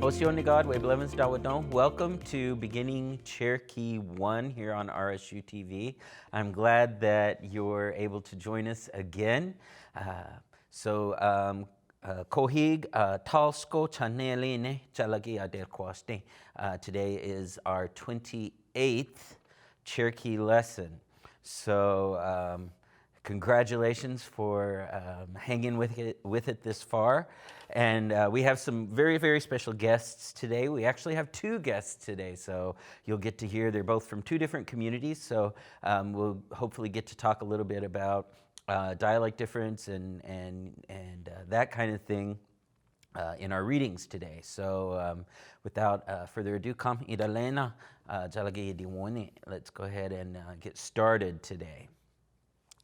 Osionigod, Weblevens Dawadon. Welcome to Beginning Cherokee 1 here on RSU TV. I'm glad that you're able to join us again. Kohig Talsko Chaneline Chalagi Adelquaste. Today is our 28th Cherokee lesson. So congratulations for hanging with it this far. And we have some very, very special guests today. We actually have two guests today, so you'll get to hear. They're both from two different communities, so we'll hopefully get to talk a little bit about dialect difference and that kind of thing in our readings today. So without further ado, let's go ahead and get started today.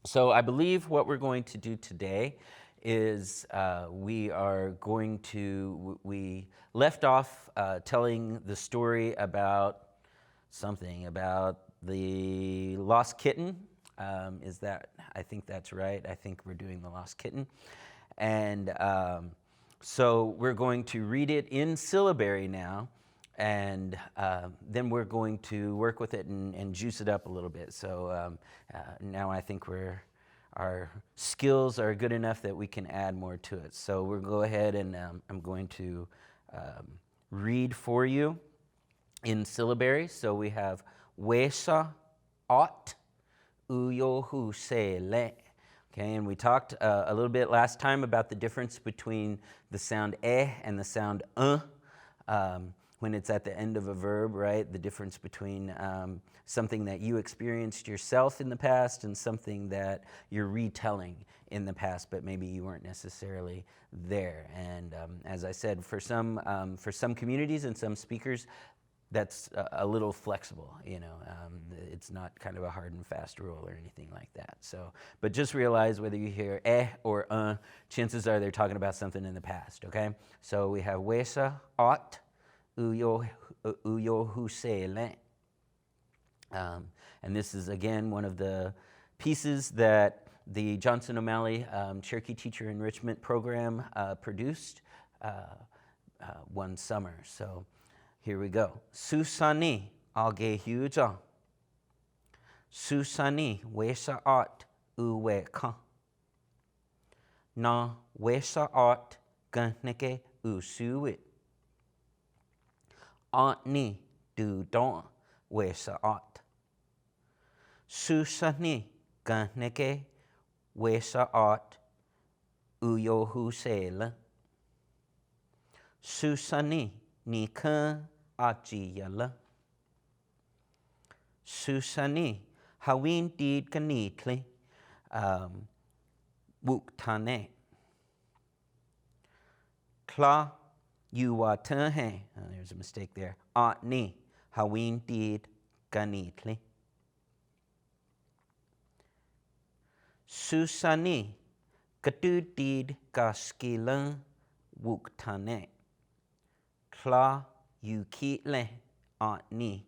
So I believe what we're going to do today is we left off telling the story about something, about the lost kitten. I think that's right. I think we're doing the lost kitten. And so we're going to read it in syllabary now. And then we're going to work with it and juice it up a little bit. So now I think our skills are good enough that we can add more to it. So we'll go ahead and I'm going to read for you in syllabary. So we have Wesa Ot Uyohu Se Le. Okay, and we talked a little bit last time about the difference between the sound and the sound when it's at the end of a verb, right? The difference between something that you experienced yourself in the past and something that you're retelling in the past, but maybe you weren't necessarily there. And as I said, for some communities and some speakers, that's a little flexible, you know. It's not kind of a hard and fast rule or anything like that. So, but just realize whether you hear or chances are they're talking about something in the past, okay? So we have Wesa, Ot, Uyohu Se Le. And this is, again, one of the pieces that the Johnson O'Malley Cherokee Teacher Enrichment Program produced one summer. So here we go. Susani alge huja. Susani wesa ot uwe ka. Na wesa ot ganeke usuit. Ot ni du don wesa ot. Susani ganeke wesa ot uyohu sela. Susani ni ka ajiyala. Susani hawin did ganitli wuktane. Kla yuwatahe. There's a mistake there. Atni hawin did ganitli. Susani katudid gaskila wuktane. Kla yukitle atni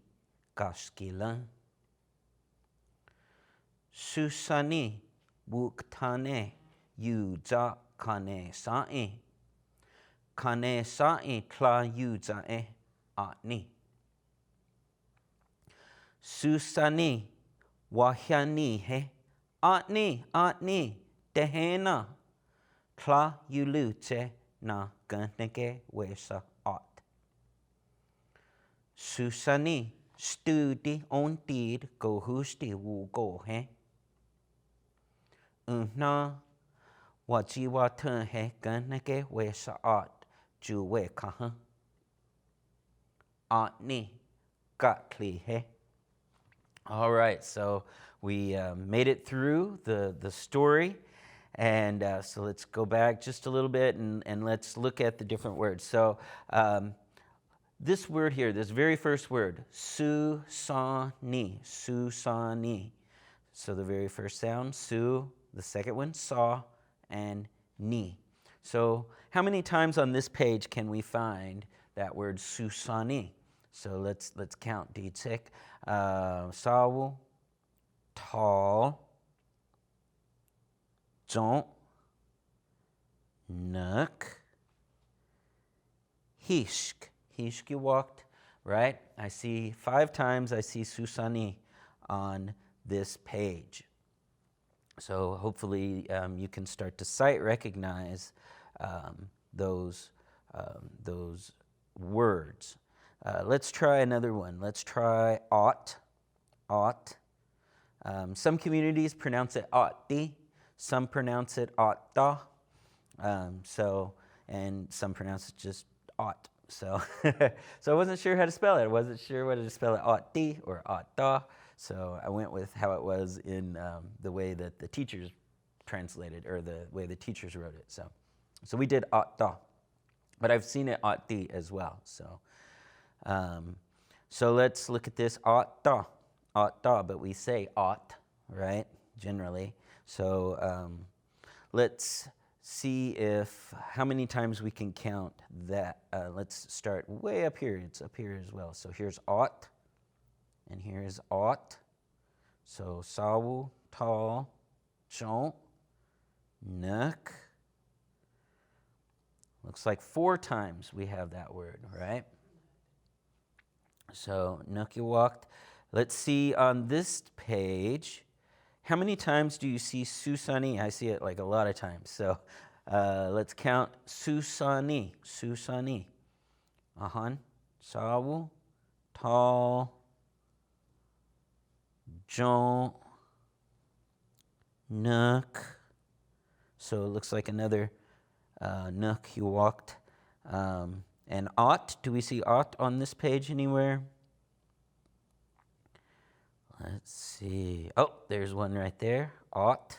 gaskila. Susani wuktane yuja kane sa'i. Kane sa'i kla yuja atni. Susani wahyani he. Atni dehena. Kla yulute na ganeke wesa ot. Susani studi on did go husti wu go he. Na wajiwa turn he ganeke wesa ot juwe kaha. Atni gatli he. All right, so we made it through the story, and so let's go back just a little bit and let's look at the different words. So this word here, this very first word, su-sa-ni, su-sa-ni. So the very first sound, su, the second one, sa, and ni. So how many times on this page can we find that word su-sa-ni? So let's count. Diitsek, sawu, tall, don't, nuk, hishk, Hishki walked, right? I see 5 times I see Susani on this page. So hopefully you can start to sight recognize those words. Let's try another one. Let's try ought. Ought. Some communities pronounce it oughty. Some pronounce it oughta. And some pronounce it just ought. So I wasn't sure how to spell it. I wasn't sure whether to spell it oughty or oughta. So I went with how it was in the way that the teachers translated, or the way the teachers wrote it. So we did oughta, but I've seen it oughty as well. So let's look at this oughta, oughta, but we say ought, right? Generally. So let's see how many times we can count that. Let's start way up here. It's up here as well. So here's ought, and here's ought. So sawu, tall, chon, nuk. Looks like 4 times we have that word, right? So nuk you walked. Let's see on this page. How many times do you see Susani? I see it like a lot of times. So let's count Susani. Susani. Ahan. Sawu. Tall. Jon. Nuk. So it looks like another nuk you walked. And ought. Do we see ought on this page anywhere? Let's see. Oh, there's one right there. Ought.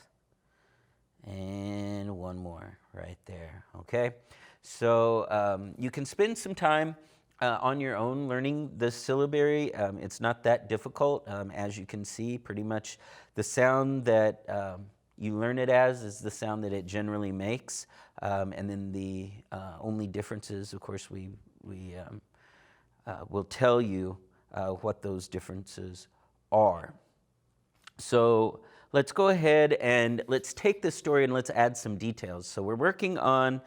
And one more right there. Okay. So you can spend some time on your own learning the syllabary. It's not that difficult. As you can see, pretty much the sound that you learn it as is the sound that it generally makes. And then the only differences, of course, we will tell you what those differences are. So let's go ahead and let's take this story and let's add some details. So we're working on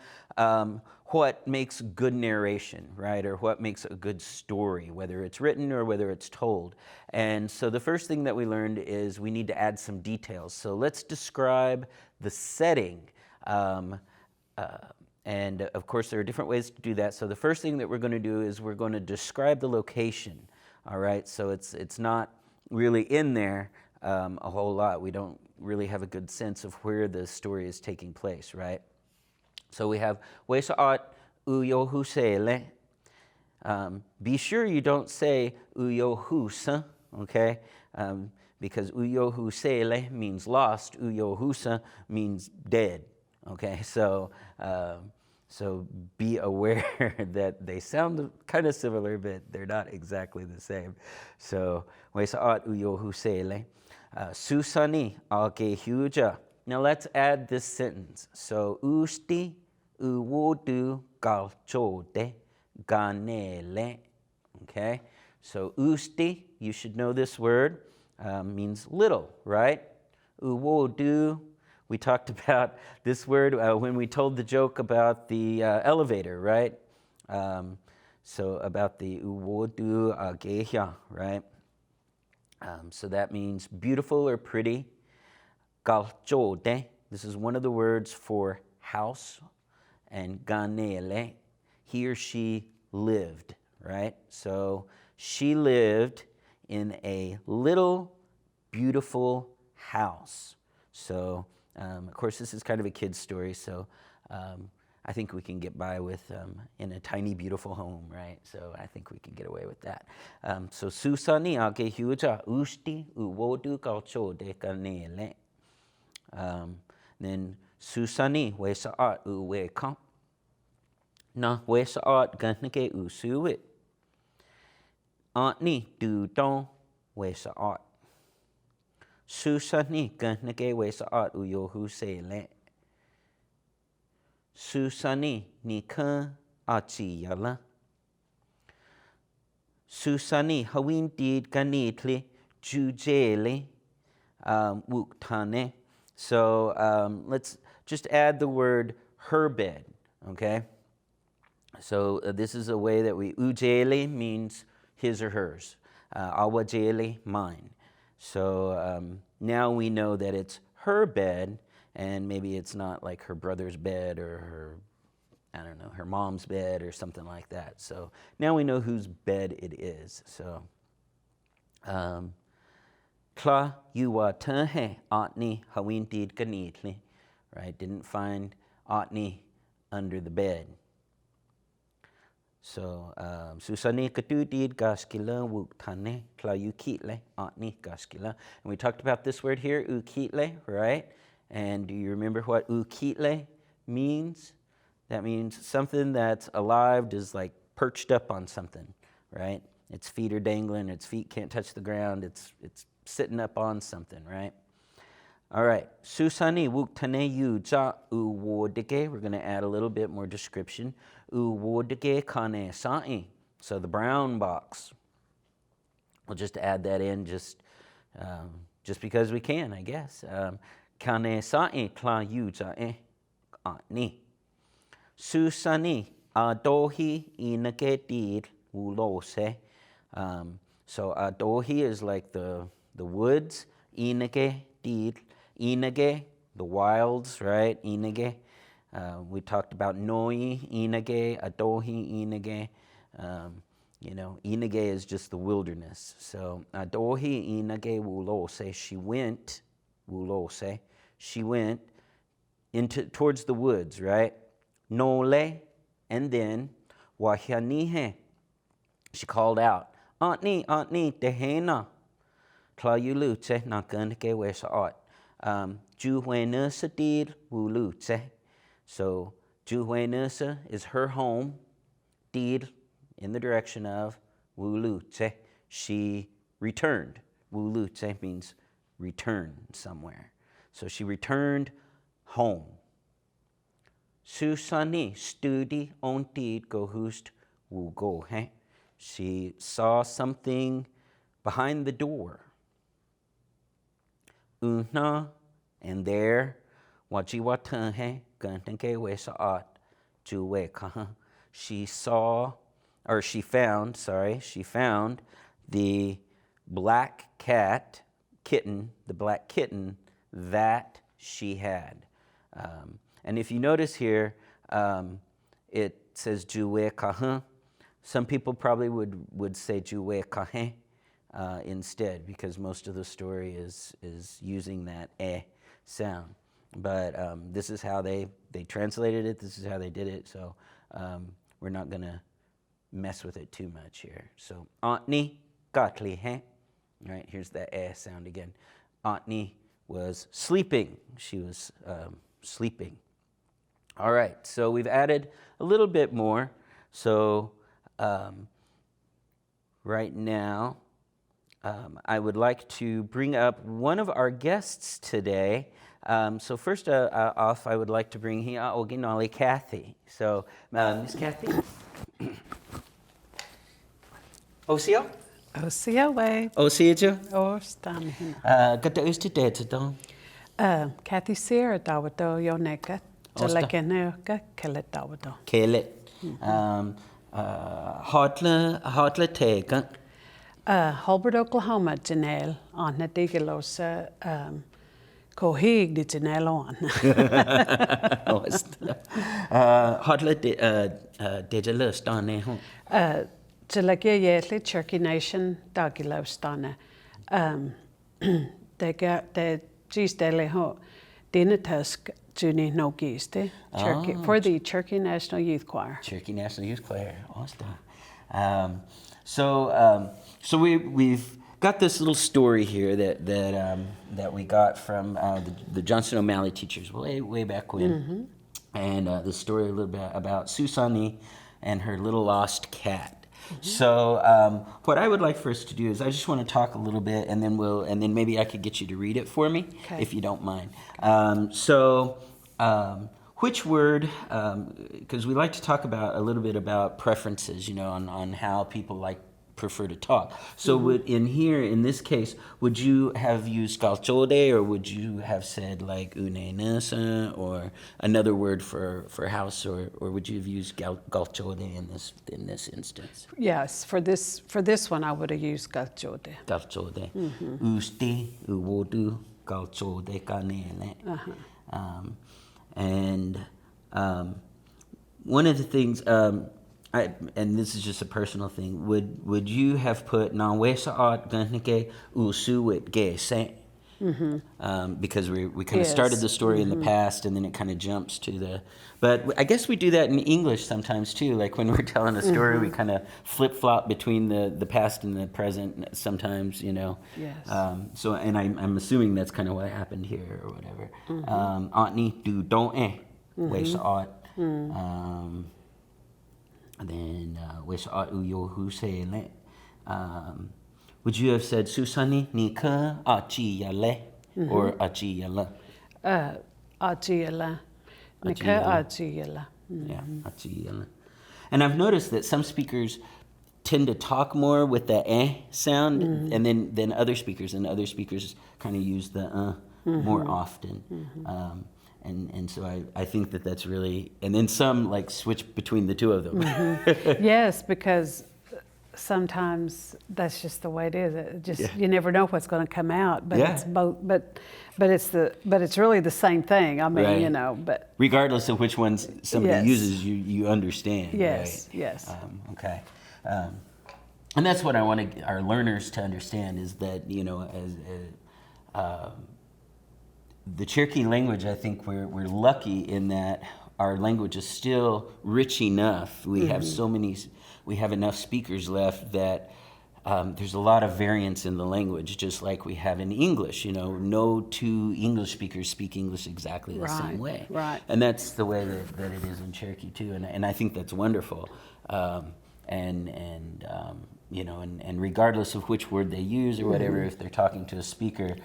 what makes good narration, right? Or what makes a good story, whether it's written or whether it's told. And so the first thing that we learned is we need to add some details. So let's describe the setting. And of course, there are different ways to do that. So the first thing that we're going to do is we're going to describe the location. All right, so it's not really in there a whole lot. We don't really have a good sense of where the story is taking place, right? So we have Wesaat Uyohusele. Be sure you don't say Uyohusa, okay? Because Uyohusele means lost, Uyohusa means dead, okay? So be aware that they sound kind of similar, but they're not exactly the same. So, Wesaat Uyohusele. Susani ake huja. Now let's add this sentence. So, usti uwodu galchode ganele. Okay? So, usti, you should know this word, means little, right? Uwodu. We talked about this word when we told the joke about the elevator, right? So about the uwodu agehya, right? So that means beautiful or pretty. Galchode, this is one of the words for house. And ganele, he or she lived, right? So she lived in a little beautiful house. So of course, this is kind of a kid's story, so I think we can get by with in a tiny, beautiful home, right? So I think we can get away with that. So Susani ake huja usti uwodu kalcho de kanele. Then Susani wesaat uwe kamp. Na wesaat ganake usuit. Antni du don wesaat. Susani ganake wesaat uyohusele. Susani nika achiyala. Susani hawindid ganitli jujele wuktane. So let's just add the word her bed, okay? So this is a way that we, ujele means his or hers. Awajele, mine. So now we know that it's her bed, and maybe it's not like her brother's bed or her, I don't know, her mom's bed or something like that. So now we know whose bed it is. So, Kla yuwa tunhe atni hawintid ganitli, right? Didn't find atni under the bed. So, susani katudid gaskila wuktane kla yukitle atni gaskila. And we talked about this word here, ukitle, right? And do you remember what ukitle means? That means something that's alive is like perched up on something, right? Its feet are dangling, its feet can't touch the ground, it's sitting up on something, right? All right, susani wuktane yu ja uwodike. We're going to add a little bit more description. Uwodike kane sa'i. So the brown box. We'll just add that in just because we can, I guess. Kane sa'i kla yu ja'e ni. Susani adohi inake did ulose. So adohi is like the woods. Inake did. Inage, the wilds, right? Inage. We talked about noi, inage, adohi, inage. Inage is just the wilderness. So adohi inage wulose. She went towards the woods, right? Nole, and then wahyanihe. She called out, Antni, tehena. Tlayulute nakanke wesaot. Juhuenusa did wulute. So Juhuenusa is her home. Did in the direction of wulute. She returned. Wulute means return somewhere. So she returned home. Susani studi ontid gohust wugo. She saw something behind the door. Una, and there, wajiwatanhe gantanke wesaat juweka. She found the black kitten that she had. And if you notice here, it says juweka. Some people probably would say juweka instead, because most of the story is using that sound. But this is how they translated it. This is how they did it. So we're not going to mess with it too much here. So Antni gatli he. Right, here's that sound again. Antni was sleeping. She was sleeping. All right, so we've added a little bit more. So right now, I would like to bring up one of our guests today. So first off, I would like to bring here Oginali Kathy. So Miss Kathy. Osio? Osio way. Osio? Stan hina. Gata usti dedadon. Kathy Sierra dawato yoneka. Telekeneka kele dawato. Kele. Hotla teka. Holbert, Oklahoma, Janelle, on the Digelos, Cohig, the Janelle on. Hotla Digelos dane hon. Jalagia Yetli, Cherokee Nation, Dagilos dane. They got the G's Dele Ho, Dina Tusk, Juni no Giste, for the Cherokee National Youth Choir. Cherokee National Youth Choir, awesome. So we've got this little story here that we got from the Johnson O'Malley teachers way back when, mm-hmm. And the story a little bit about Susani and her little lost cat. Mm-hmm. So what I would like for us to do is I just want to talk a little bit, and then maybe I could get you to read it for me, okay, if you don't mind. Which word? Because we like to talk about a little bit about preferences, on how people like prefer to talk. So in this case, would you have used galchode, or would you have said like une nasa, or another word for house, or would you have used galchode in this instance? Yes, for this one I would have used galchode. Galchode. Usti, uwodu, galchode kanele. And one of the things, and this is just a personal thing, would you have put nawesa art ganike usuwit ge? Because we kind of started the story in the past, and then it kind of jumps to the. But I guess we do that in English sometimes too. Like when we're telling a story, we kind of flip flop between the past and the present sometimes, you know. Yes. So, and I'm assuming that's kind of what happened here or whatever. Auntie do don't wesa art. And then wesa art uyo husele. Would you have said Susani nika achi yale or achi yala? Achi yala. Nika achi yala. Yeah, achi yala. And I've noticed that some speakers tend to talk more with the sound, and then other speakers kind of use the more often. And so I think that's really, and then some like switch between the two of them. Yes, because sometimes that's just the way it is. It just you never know what's going to come out, but it's both. But it's really the same thing. I mean, you know, but regardless of which ones somebody uses, you understand. Yes, right? yes. Okay, and that's what I want our learners to understand, is that, you know, as the Cherokee language, I think we're lucky in that our language is still rich enough. We have enough speakers left that there's a lot of variance in the language, just like we have in English. You know, no two English speakers speak English exactly the same way. Right. And that's the way that it is in Cherokee too. And I think that's wonderful. You know, and regardless of which word they use or whatever, if they're talking to a speaker,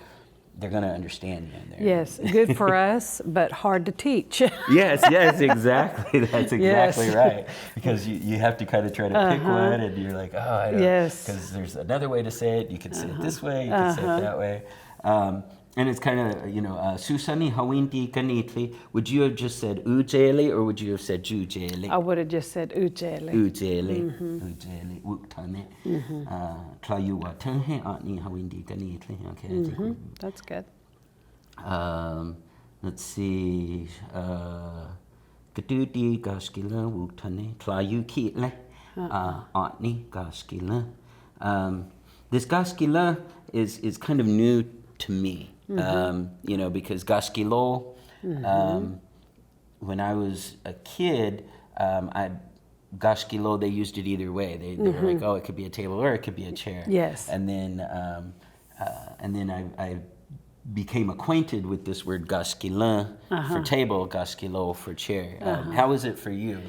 they're going to understand you. Yes, good for us, but hard to teach. Yes, exactly. That's exactly right. Because you have to kind of try to pick one, and you're like, oh, I don't know. Because there's another way to say it. You can say it this way, you can say it that way. And it's kind of, you know, Susani hawinti kanitli. Would you have just said ujeli, or would you have said jujeli? I would have just said ujeli. Ujeli. Ujeli. Wuktane. Tlayuwa tenhe atni hawinti kanitli. Okay, I think that's good. Let's see. Kadudi gaskila wuktane. Tlayu kitle. Atni gaskila. This gaskila is kind of new to me, you know, because gaskilo, when I was a kid, gaskilo, they used it either way. They were like, oh, it could be a table or it could be a chair. Yes. And then I became acquainted with this word gaskila for table, gaskilo for chair. How is it for you?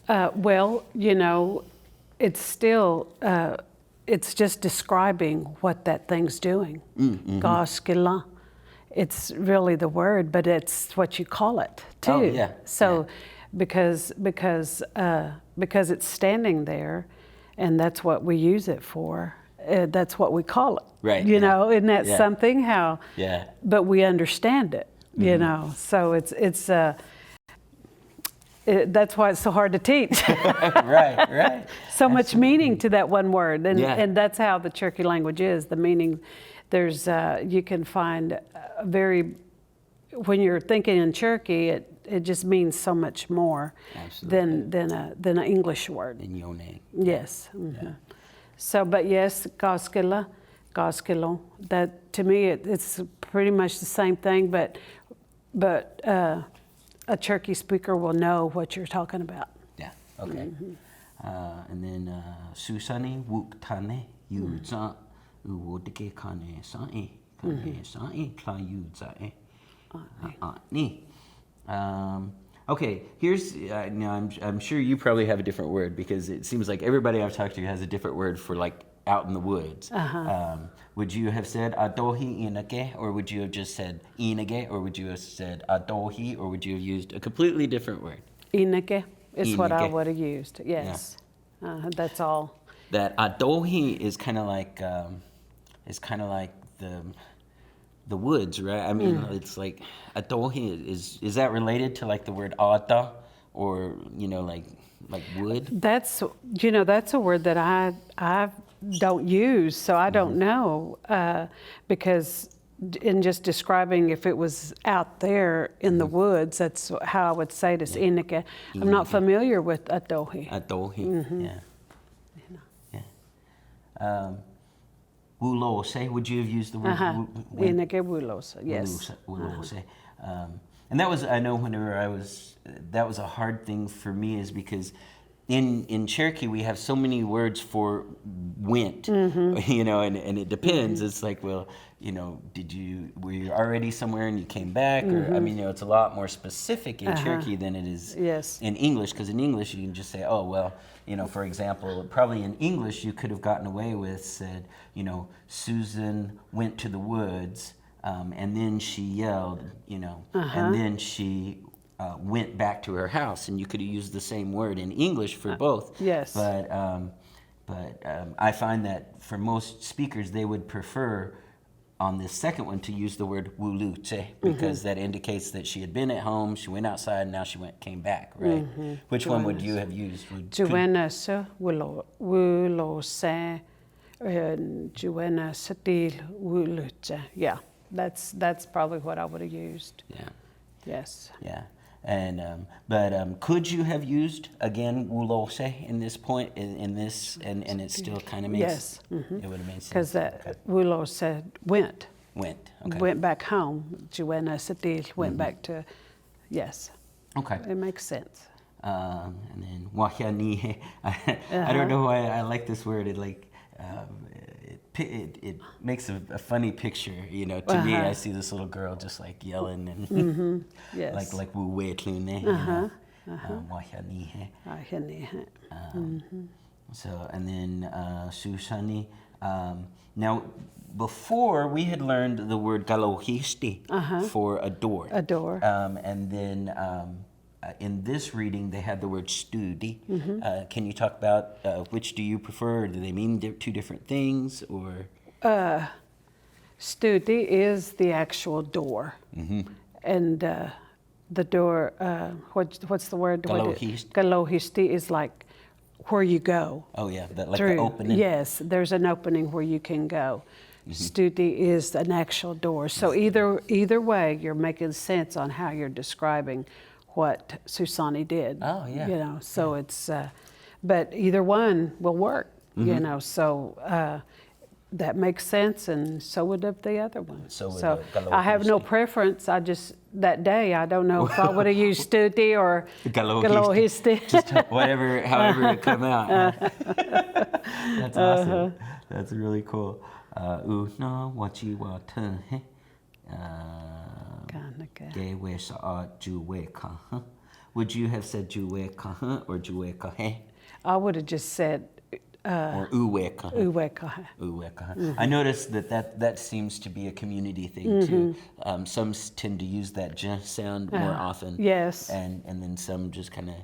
Like, well, you know, it's still. It's just describing what that thing's doing. Gaskila. It's really the word, but it's what you call it too. Oh, yeah. So, because it's standing there, and that's what we use it for. That's what we call it. Right. You know, isn't that something? How? Yeah. But we understand it. You know, so it's. That's why it's so hard to teach. Right. So much meaning to that one word, and that's how the Cherokee language is. The meaning, there's you can find when you're thinking in Cherokee, it just means so much more than an English word. In your name. Yes. So, but yes, gaskila, that to me it's pretty much the same thing, but a Cherokee speaker will know what you're talking about. Yeah. Okay. And then Susani wuktane yuza uwodike kane sae kla yuza ni. Okay, here's now I'm sure you probably have a different word, because it seems like everybody I've talked to has a different word for like out in the woods. Would you have said adohi inage, or would you have just said inage, or would you have said adohi, or would you have used a completely different word? Inage is what I Inage. would have used. Yes, that's all. that adohi is kind of like the woods, right? I mean, it's like adohi is that related to like the word ata, or like wood? That's that's a word that I don't use, so I don't know because in just describing if it was out there in the woods, that's how I would say this. Inike. I'm not familiar with adohi. Adohi, yeah. Wulose, would you have used the word? Inike wulose, yes. Wulose. And that was, I know whenever that was a hard thing for me, is because in Cherokee we have so many words for went, and it depends. It's like, well, were you already somewhere and you came back? Or, I mean, it's a lot more specific in Cherokee than it is in English, because in English you can just say, oh, well, for example, probably in English you could have gotten away with said, Susan went to the woods, and then she yelled, and then she went back to her house, and you could have used the same word in English for both. Yes. But I find that for most speakers, they would prefer on this second one to use the word wuluche, because that indicates that she had been at home, she went outside, and now she came back, right? Which one would you have used? Juwenasa wulose, juwenasa til wuluche. Yeah, that's probably what I would have used. Yeah. Yes. Yeah. And but could you have used again wulose in this point in this, and it still kind of makes yes. It would have made sense, because wulose went okay. Went back home. Juwenna Satil went back to yes. Okay. It makes sense. And then wahiani. I don't know why I like this word. It like it makes a funny picture, To me, I see this little girl just like yelling and yes. like wu we tlune. Wahiani. So, and then Susani. Now, before we had learned the word galohisti for a door. A door. And then in this reading, they had the word studi. Can you talk about which do you prefer? Or do they mean two different things, or? Studi is the actual door, and the door. What's the word? Galohisti is like where you go. Oh yeah, like the opening. Yes, there's an opening where you can go. Studi is an actual door. So either way, you're making sense on how you're describing what Susani did. Oh yeah. So it's, but either one will work. So that makes sense, and so would the other one. So I have no preference. I just that day I don't know if I would have used studi or galohisti. Just however it come out. That's awesome. That's really cool. No, what you want to? Would you have said juwe or juwe? I would have just said. Or uweka. I noticed that seems to be a community thing too. Some tend to use that j sound more often. Yes. And then some just kind of,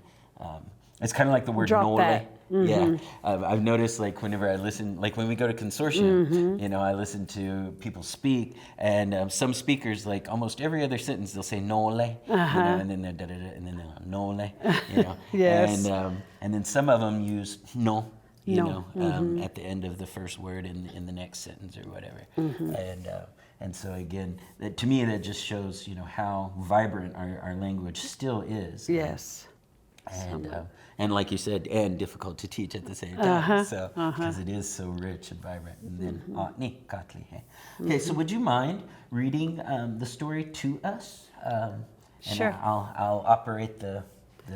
it's kind of like the word drop nole. That. Yeah. I've noticed, like, whenever I listen, like when we go to consortium, I listen to people speak, and some speakers, like almost every other sentence, they'll say nole, and then they're da-da-da, and then they're nole, Yes. And then some of them use no. At the end of the first word in the next sentence or whatever. And so again, to me that just shows, how vibrant our language still is. Yes. And like you said, and difficult to teach at the same time. So because it is so rich and vibrant. And then okay, so would you mind reading the story to us? And sure. I'll operate the.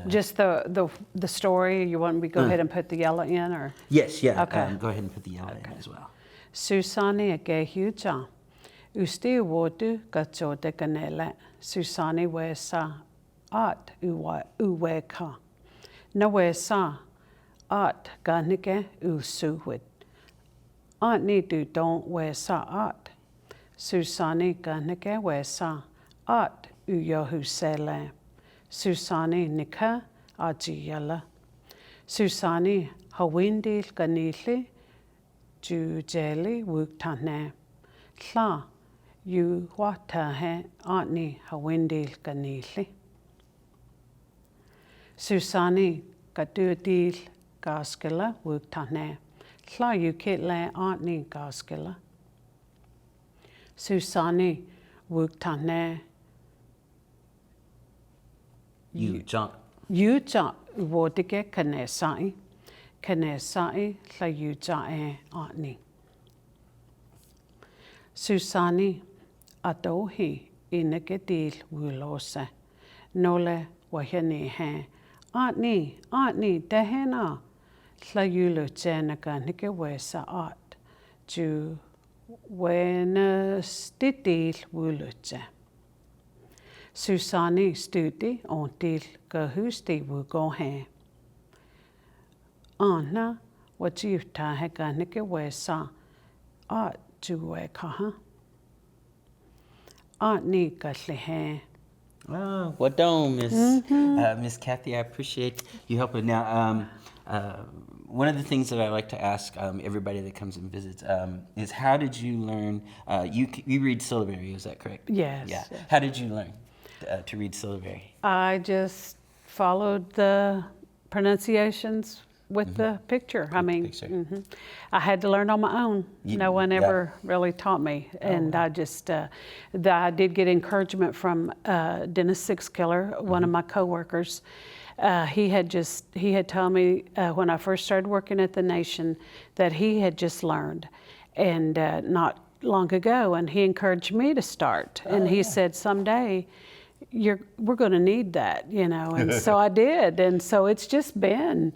Just the story. You want me to go ahead and put the yellow in, or? Yes, yeah. Okay. Go ahead and put the yellow in as well. Susani agehuja, usti wodu gachote kanela. Susani wesa at uweka. Na wesa at ganike usuwit. At ni du don't wesa at. Susani ganike wesa at uyohusele. Susani nika ajiyala. Susani hawindil ganili ju jeli wuktane la yu watahe ani hawindil ganili Susani gadudil gaskela wuktane la yu kitle ani gaskela Susani wuktane yu ja wodige kanesai la yu jae ani Susani adohi inegedil wulose nole wahene he ani dehena la yulu jenaka nike wesa at ju wenestidil wuluche Susani studi ontil gahusti wugohe Anna wajifta heka nike wesa at juwe kaha Ani gaslihe Oh, well done, Miss Kathy. I appreciate you helping. Now, one of the things that I like to ask everybody that comes and visits is, how did you learn? You read syllabary, is that correct? Yes. Yeah. Yes. How did you learn to read syllabary? I just followed the pronunciations with the picture. I mean, I had to learn on my own. No one ever really taught me. And I just, I did get encouragement from Dennis Sixkiller, one of my coworkers. He had told me when I first started working at the Nation that he had just learned, and not long ago, and he encouraged me to start. And he said, someday, we're going to need that, you know. And so I did. And so it's just been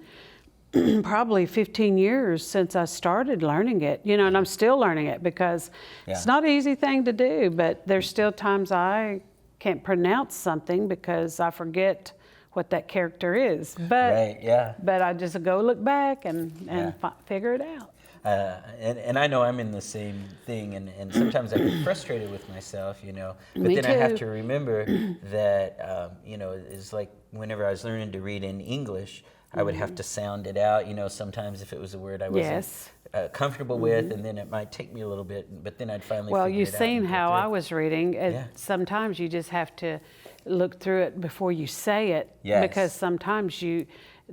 probably 15 years since I started learning it, you know, and I'm still learning it because it's not an easy thing to do, but there's still times I can't pronounce something because I forget what that character is. But, but I just go look back and figure it out. And I know I'm in the same thing, and sometimes I get frustrated with myself, you know. But Me then too. I have to remember that, you know, it's like whenever I was learning to read in English, I would have to sound it out, you know, sometimes if it was a word I wasn't comfortable with, and then it might take me a little bit, but then I'd finally figure it out. Well, you've seen how I was reading. Sometimes you just have to look through it before you say it, because sometimes you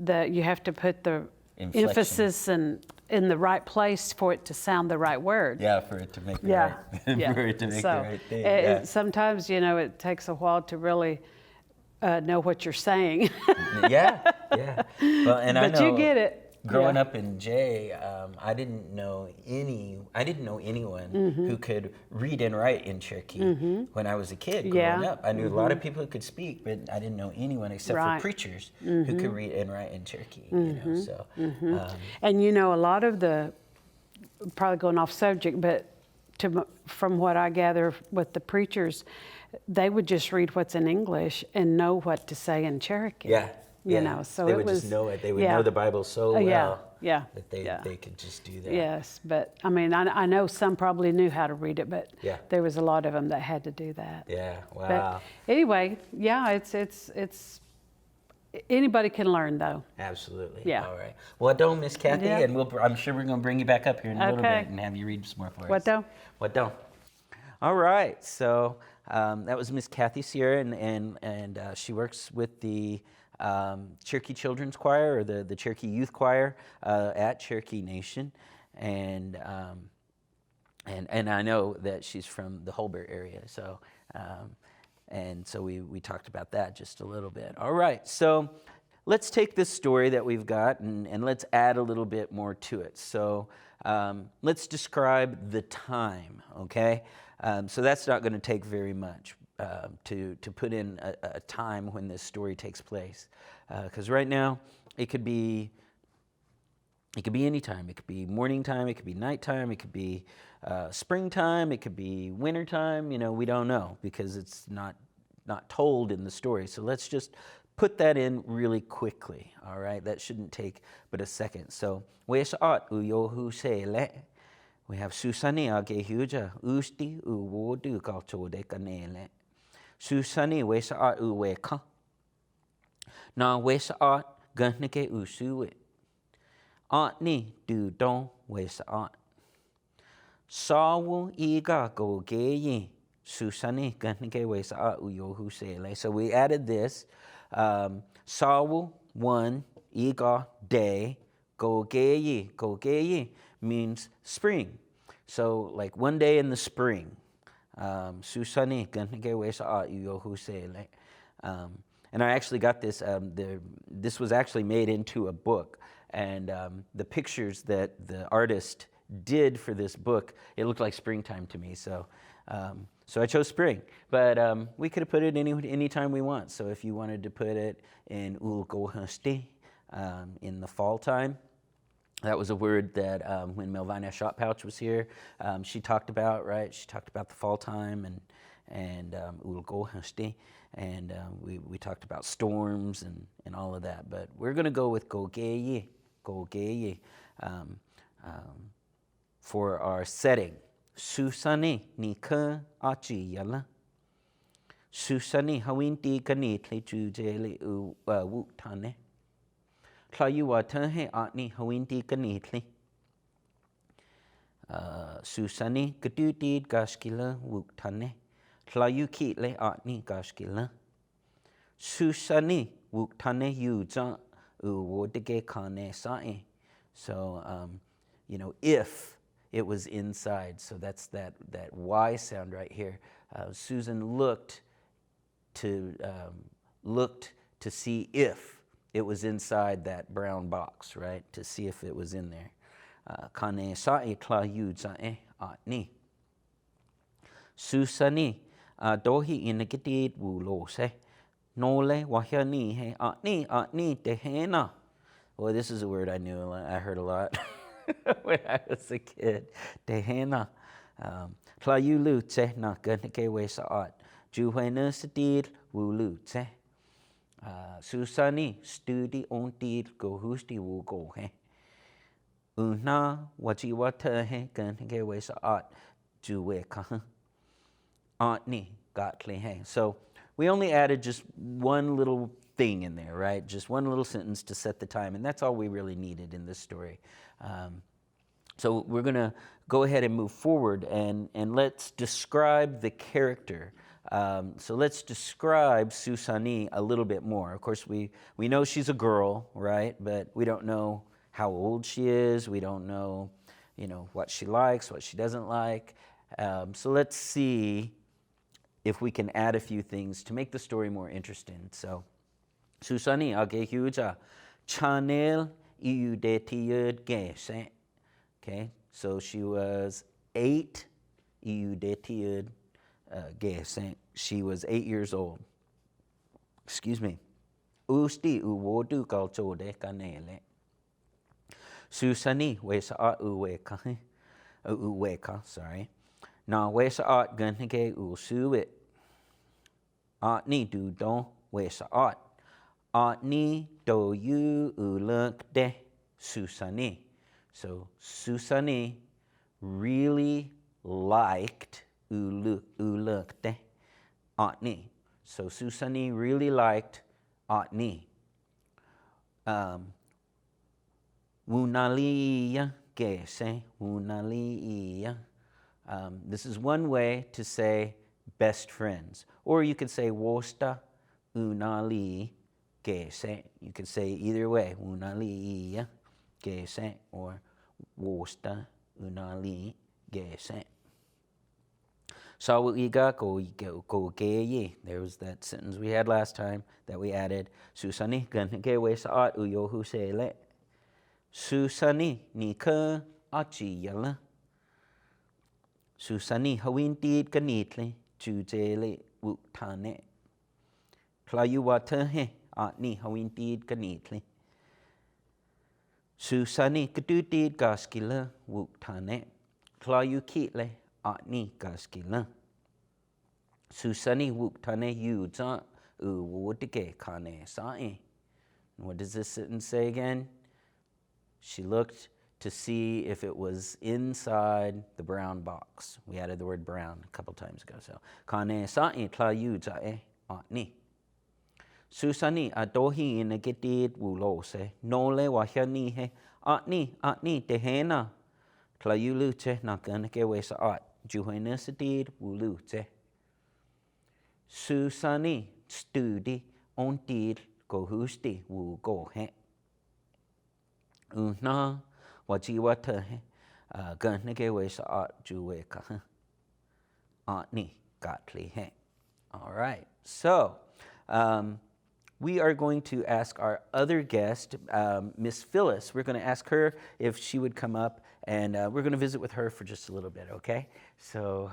have to put the emphasis in the right place for it to sound the right word. Yeah, for it to make the right, for it to make the right thing. Sometimes, you know, it takes a while to really know what you're saying. Well, and but I know you get it. Growing up in Jay, I didn't know anyone who could read and write in Cherokee when I was a kid growing up. I knew a lot of people who could speak, but I didn't know anyone except for preachers who could read and write in Cherokee. You know, so. And you know, a lot of the, probably going off subject, but from what I gather with the preachers, they would just read what's in English and know what to say in Cherokee. You know, so they would just know it. They would know the Bible so well that they could just do that. Yes, but I mean, I know some probably knew how to read it, but there was a lot of them that had to do that. Yeah, wow. But anyway, it's anybody can learn though. Absolutely. Yeah. All right. Well, don't, Miss Kathy, and I'm sure we're going to bring you back up here in a little bit and have you read some more for us. What don't? All right. So that was Miss Kathy Sierra, and she works with the Cherokee Children's Choir, or the Cherokee Youth Choir at Cherokee Nation, and I know that she's from the Holbert area, so and so we talked about that just a little bit. All right, so let's take this story that we've got and let's add a little bit more to it. So let's describe the time, okay? So that's not going to take very much. To put in a time when this story takes place, because right now it could be any time. It could be morning time, it could be nighttime, it could be springtime, it could be wintertime. You know, we don't know because it's not told in the story. So let's just put that in really quickly. All right, that shouldn't take but a second. So we'sa'at uyohu se'ele. We have Susani agehuja usti uwodu kalchode kanele. Susani wesa'a uweka. Na wesa'a gunike usuit. Ni du don we sa. Sawu iga go geyi. Susani gange we sa uyo husele. So we added this. Sawu, one, iga, day, go geyi. Go geyi means spring. So like one day in the spring. Susani gange we sa uyo husele. And I actually got this. This was actually made into a book, and the pictures that the artist did for this book, it looked like springtime to me. So I chose spring, but we could have put it any time we want. So if you wanted to put it in ulgohasti, in the fall time, that was a word that when Melvina Shot Pouch was here, she talked about, right? She talked about the fall time and ulgohasti, and we talked about storms and all of that. But we're going to go with gogeyi, for our setting. Susani nika achi yala. Susani hawinti kanitli jujeli wutane. Tlayuwa tahe atni hawinti kanitli. Susani kadutid gashkila wutane. Tlayu kitle atni gashkila. Susani wutane yuja uwodege kane sae. So, if it was inside. So that's that Y sound right here. Susan looked to see if it was inside that brown box, right? To see if it was in there. Kane sae tla yu zae atni. Susani dohi inagidid wulose. Nole wahyani he atni tehena. Boy, this is a word I knew. I heard a lot when I was a kid. Tehena. Tlayulu tse na ganike we saat. Juhe nusadid wulu tse. Susani studi ontid go husti wu go he. Una wajiwata he ganike we saat. Juwe kaha. Atni gatli he. So we only added just one little thing in there, right? Just one little sentence to set the time, and that's all we really needed in this story. So we're going to go ahead and move forward, and let's describe the character. So let's describe Susani a little bit more. Of course, we know she's a girl, right? But we don't know how old she is. We don't know, what she likes, what she doesn't like. So let's see if we can add a few things to make the story more interesting. So, Susani age huja chanel iudetiyud gese. Okay, so she was 8 iudetiyud gese. She was 8 years old. Excuse me. Usti uwodu kalchode kanele. Susani wesa uweka, sorry. Na wesa ganhige usuit. Atni du don wesa at. Atni do you uluk de Susani. So Susani really liked uluk de Atni. So Susani really liked Atni. Wunaliya gese wunaliya. This is one way to say best friends. Or you could say wosta unali gese. You could say either way, unali gese or wosta unali gese. Sawiga go geyi. There was that sentence we had last time that we added. Susani gangewe saat uyo husele. Susani nika achi yala. Susani hawintid kanitli jujele wutane. Playuwatahe atni hawintid kanitli. Susani kadutid gaskila wutane. Playukitle atni gaskila. Susani wutane yuza uwodike kane sae. What does this sentence say again? She looked to see if it was inside the brown box. We added the word brown a couple times ago. So, kane sa'i tlayu jae atni. Susani adohi inagitid wulose. Nole wahyani he Atni tehena. Tlayulute nakanake wesa at. Juhenesidid wulute. Susani studi ontid gohusti wu gohe. Una wajiwata ganake wesa at juweka. Atni gatli he. All right. So, we are going to ask our other guest, Miss Phyllis. We're going to ask her if she would come up, and we're going to visit with her for just a little bit, okay? So,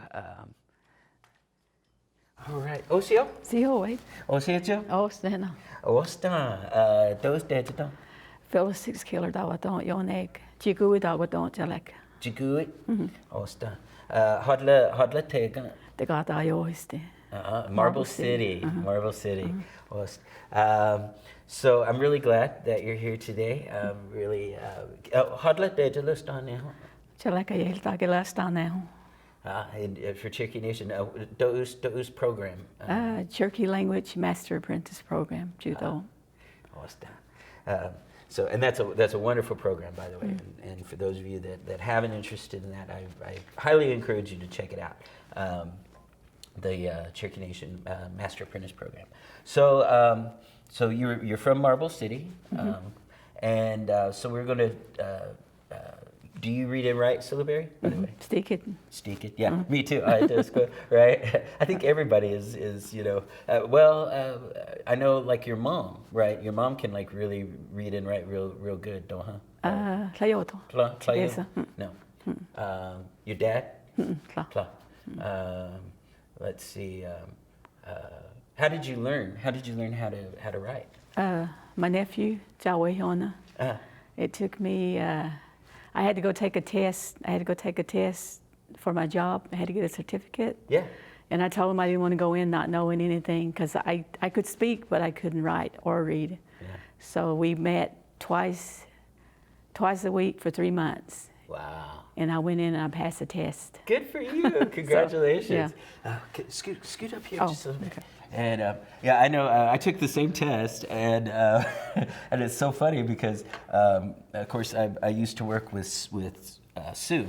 all right. Osio? Sio wait. Osio? Oh, stand up. Osta. Those dead. Phyllis 6 killer dog don't yon egg. Chigui dog don't jalek. Jigui? Osta. Hodla tega. The got I always did. Marble City. Marble City. So I'm really glad that you're here today. Really, hodla dejalus down now. Jalek a yell dog last down now. And for Cherokee Nation, those program. Cherokee Language Master Apprentice Program, Judo. So, and that's a wonderful program, by the way. And for those of you that have an interest in that, I highly encourage you to check it out. The Cherokee Nation Master Apprentice Program. So, so you're from Marble City, and so we're going to. Do you read and write syllabary, by the way? Stick it. Stick it. Yeah, me too. I do, right? I think everybody is you know. I know like your mom, right? Your mom can like really read and write real good, don't huh? Tlayoto. Tlayo? No. Your dad? Tla. Let's see. How did you learn? How did you learn how to write? My nephew, Jawe Hona. It took me. I had to go take a test. I had to go take a test for my job. I had to get a certificate. Yeah. And I told him I didn't want to go in not knowing anything because I could speak, but I couldn't write or read. Yeah. So we met twice a week for 3 months. Wow. And I went in and I passed the test. Good for you. Congratulations. So, Scoot up here just a little bit. Okay. And yeah, I know I took the same test, and and it's so funny because of course I used to work with Sue,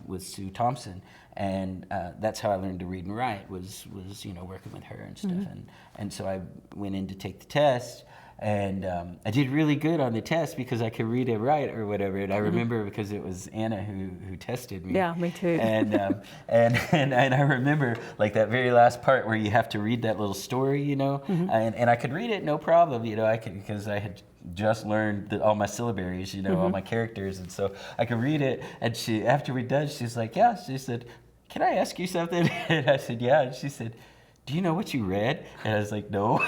with Sue Thompson, and that's how I learned to read and write was working with her and stuff, and so I went in to take the test. And I did really good on the test because I could read and write or whatever. And I remember because it was Anna who tested me. Yeah, me too. And I remember like that very last part where you have to read that little story, and I could read it no problem, I could because I had just learned all my syllabaries, all my characters, and so I could read it. And she, after we done, she's like, yeah. She said, "Can I ask you something?" And I said, "Yeah." And she said, "Do you know what you read?" And I was like, "No."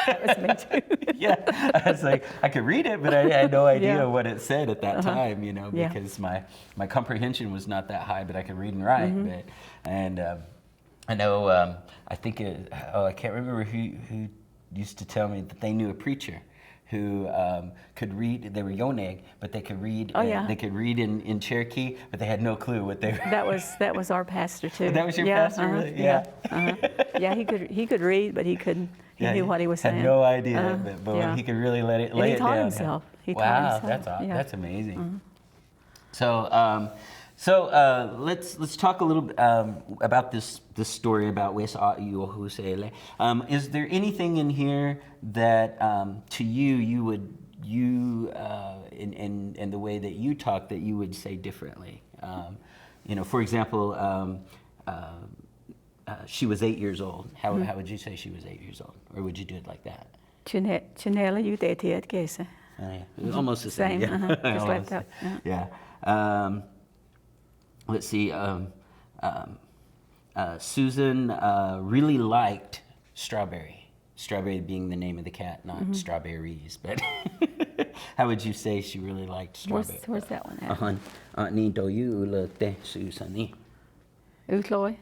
That was me too. Yeah, I was like, I could read it, but I had no idea what it said at that time, because my comprehension was not that high, but I could read and write. And I know, I think I can't remember who used to tell me that they knew a preacher who could read. They were Yoneg, but they could read. They could read in Cherokee, but they had no clue what they were. That was our pastor too. That was your pastor, really? Yeah. Yeah, he could read, but he couldn't. He knew what he was saying. Had no idea, but he could really lay it down. He taught himself. Wow, that's amazing. So, let's talk a little bit about this story about Wes Husele. Is there anything in here that to you would in the way that you talk that you would say differently? For example. She was 8 years old. How would you say she was 8 years old? Or would you do it like that? Chinela, you did it, guess. Almost the same. Yeah. Just like that. Yeah. Let's see. Susan really liked strawberry. Strawberry being the name of the cat, not strawberries. But how would you say she really liked strawberry? Where's that one at? Ni do you le Susani. Utloy.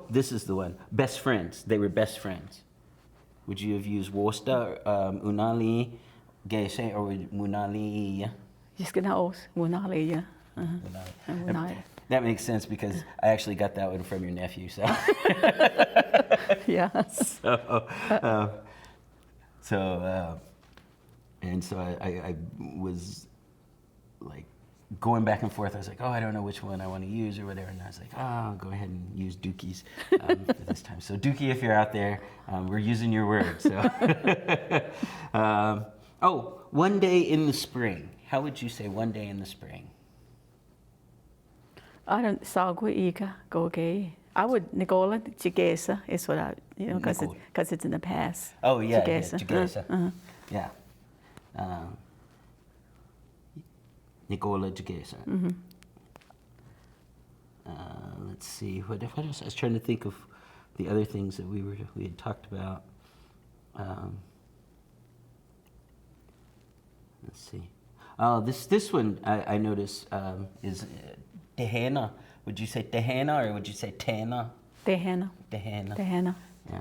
This is the one. Best friends. They were best friends. Would you have used Wosta, Unali, Gese, or Munali? Just genau Munali, That makes sense because I actually got that one from your nephew. So. Yes. And so I was like going back and forth. I was like, oh, I don't know which one I want to use or whatever. And I was like, oh, I'll go ahead and use Dookie's for this time. So Dookie, if you're out there, we're using your word. So, one day in the spring. How would you say one day in the spring? I don't saw Ika go gay. I would Nicola Chigesa is what I because it's in the past. Oh yeah, Chigesa. Chigesa. Yeah. Nicola Chigesa. Mm-hmm. Let's see what else. I was trying to think of the other things that we had talked about. Let's see. Oh, this one I noticed is Tehena. Would you say Tehena or would you say Tena? Tehena. Tehena. Tehena. Yeah.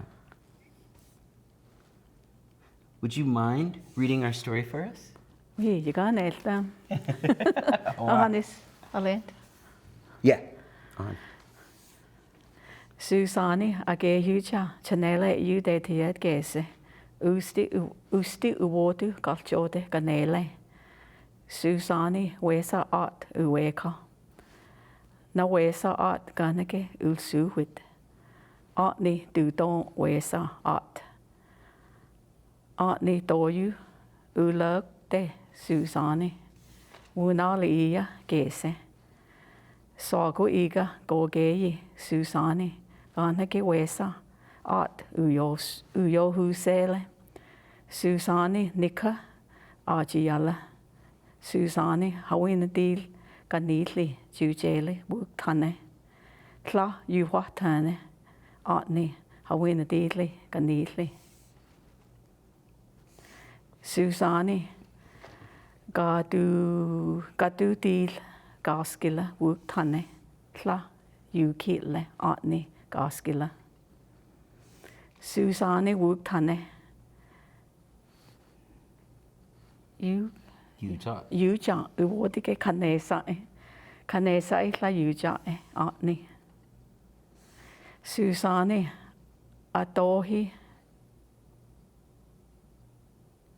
Would you mind reading our story for us? You got it. Honest, Alent. Yeah. On. Susani agehucha chanela you de tiet gese. Usti uwotu kalchote ganele. Susani wesa art uweka. Na wesa art ganake ulsuwit. Artni du don wesa art. Artni doyu ulug de Susani. Wunaliya gese. Sago iga gogeyi Susani. Ganake wesa art uyohu sele. Susani nika ajiyala. Susani hawinadil ganitli jujele wuktane. Tla yuwatane atni hawinadili ganitli. Susani gadu dil gaskila wuktane. Tla yukile atni gaskila. Susani wuktane. Yuja uwodige kanesa la yuja atni. Susani adohi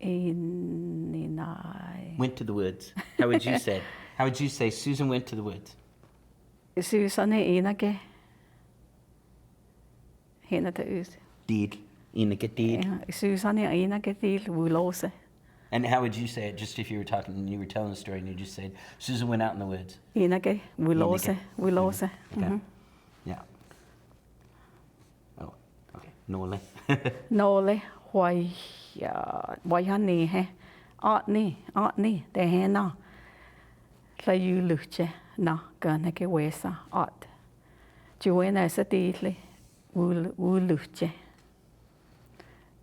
ininai. Went to the woods. How would you say? How would you say Susan went to the woods? Susani inage hena te us. Deed. Inage deed. Susani inage deed wulose. And how would you say it? Just if you were talking and you were telling the story and you just said Susan went out in the woods. Inage wulose. Wulose. Okay. Yeah. Oh, okay. Nole. Nole wayani he atni tehena la yuluche na ganake wesa at juena satili wuluche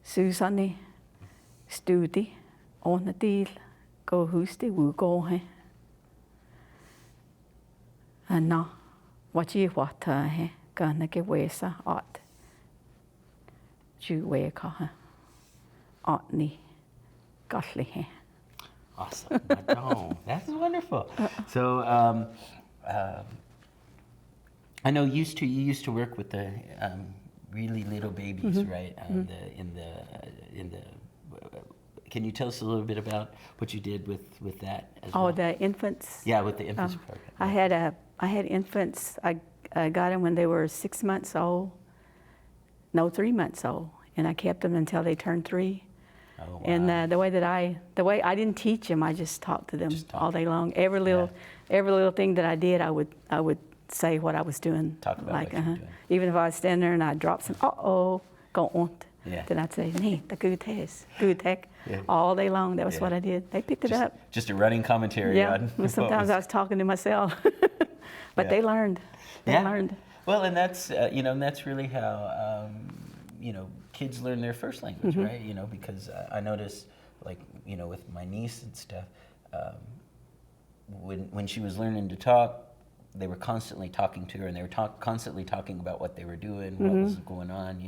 Susani studi on a deal go husti wu go he and na what you what he ganake wesa at juwe ka atni gashli he. Awesome. Oh, that's wonderful. So, I know you used to work with the really little babies, right? Can you tell us a little bit about what you did with that as well? Oh, the infants. Yeah, with the infants program. I had infants. I got them when they were 6 months old. No, 3 months old, and I kept them until they turned 3. Oh, wow. And the way I didn't teach them, I just talked to them all day long. Every little thing that I did, I would say what I was doing. Talk about like, what you were doing. Even if I was standing there and I dropped some, go on. Yeah. Then I'd say, nee, the good tech, all day long. That was what I did. They picked it up. Just a running commentary on. Sometimes I was talking to myself, but they learned. They learned. Well, and that's that's really how kids learn their first language, right? Because I noticed, like with my niece and stuff, when she was learning to talk, they were constantly talking to her, and they were constantly talking about what they were doing, what was going on,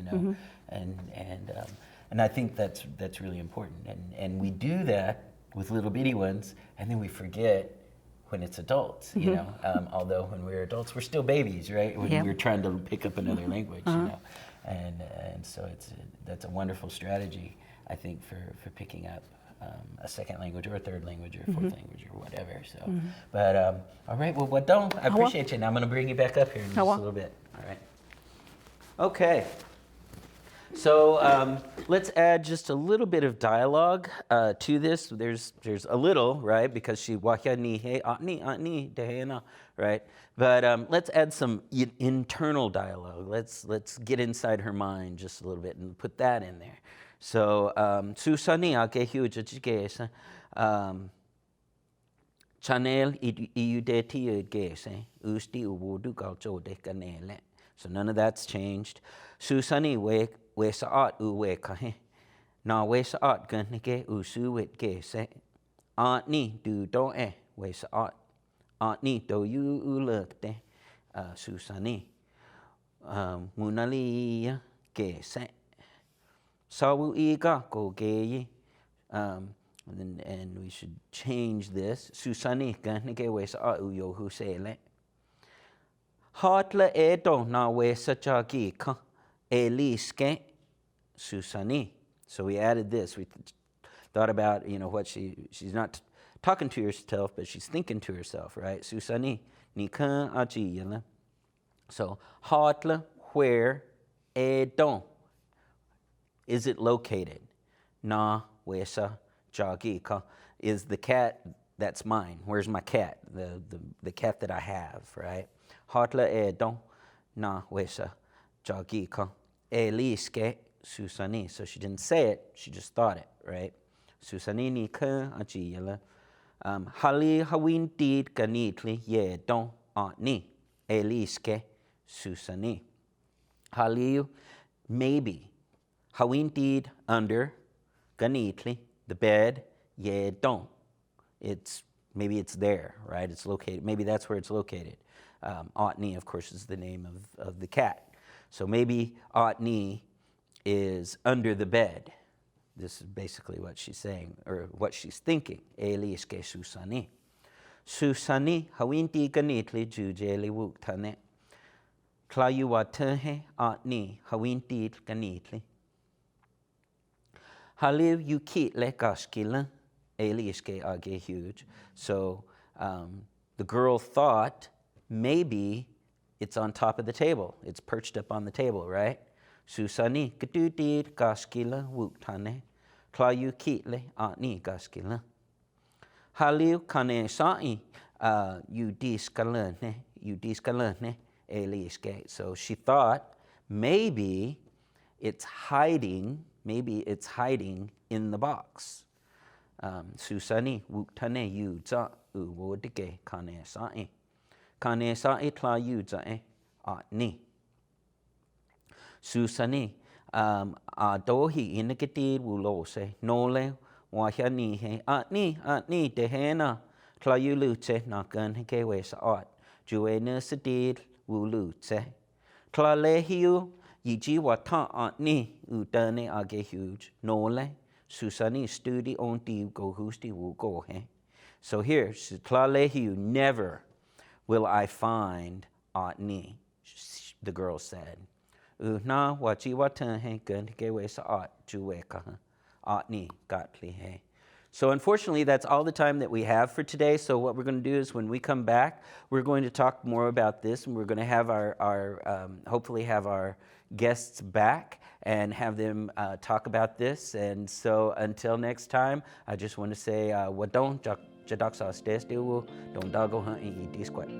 and I think that's really important, and we do that with little bitty ones, and then we forget when it's adults, although when we're adults, we're still babies, right? When we're trying to pick up another language, and so that's a wonderful strategy. I think, for picking up a second language or a third language or a fourth language or whatever. So, but all right. Well, what don't I appreciate you. Now I'm going to bring you back up here in just a little bit. All right. Okay. So let's add just a little bit of dialogue to this. There's a little, right? Because she wahya ni he ni dehena, right? But let's add some internal dialogue. Let's get inside her mind just a little bit and put that in there. So susani ake huge jigese chanel iudeti gese usti uwodu galcho de kanele. So none of that's changed. Susani we saat uwe kahe na we saat ganike usu wit gese ni du do we saat ni do you ulukte susani munali gese sawu iga go geyi. And we should change this. Susani ganike we saat uyo husele. Hatla edo na we sajagi ka eliske susani. So we added this. We thought about, what she's not talking to herself, but she's thinking to herself, right? Susani nika ajiyala. So hatla, where, edo, is it located? Na wesa jagi ka, is the cat that's mine. Where's my cat? The cat that I have, right? Hatla edo na wesa jagi ka eliske susani. So she didn't say it, she just thought it, right? Susani ni ka ajiyala. Hali hawin did ganitli ye don ni eliske susani. Hali maybe. Hawin did under ganitli the bed ye don. Maybe it's there, right? It's located. Maybe that's where it's located. Otni, of course, is the name of the cat. So maybe Otni is under the bed. This is basically what she's saying, or what she's thinking. Eliske susani. Susani hawinti ganitli jujeli wuktane. Klayuwatehe Otni hawinti ganitli. Haliv yukitle gaskila. Eliske age huge. So the girl thought maybe it's on top of the table. It's perched up on the table, right? Susani gadudid gaskila wuktane. Klayu kitle atni gaskila. Haliu kane sa'i you diskalane eliske. So she thought maybe it's hiding in the box. Susani wuktane yuza uwodike kane sa'i. Kane sa'i tla yuza atni. Susani adohi iniketir wulose nole wahya ni he atni dehena tla yulutse nakan heke wesa at. Juene sedir wulutse. Tla lehiu yiji wata atni udane age huge nole. Susani studi onti go husti wu go he. So here, Tlalehu, never will I find Otni, the girl said. Na wachi watan he gun gewe sa at juweka Otni gatli he. So unfortunately, that's all the time that we have for today. So what we're going to do is when we come back, we're going to talk more about this, and we're going to have our hopefully have our guests back and have them talk about this. And so until next time, I just want to say, wadon jadaksa stes dewu don dago ha i disquet.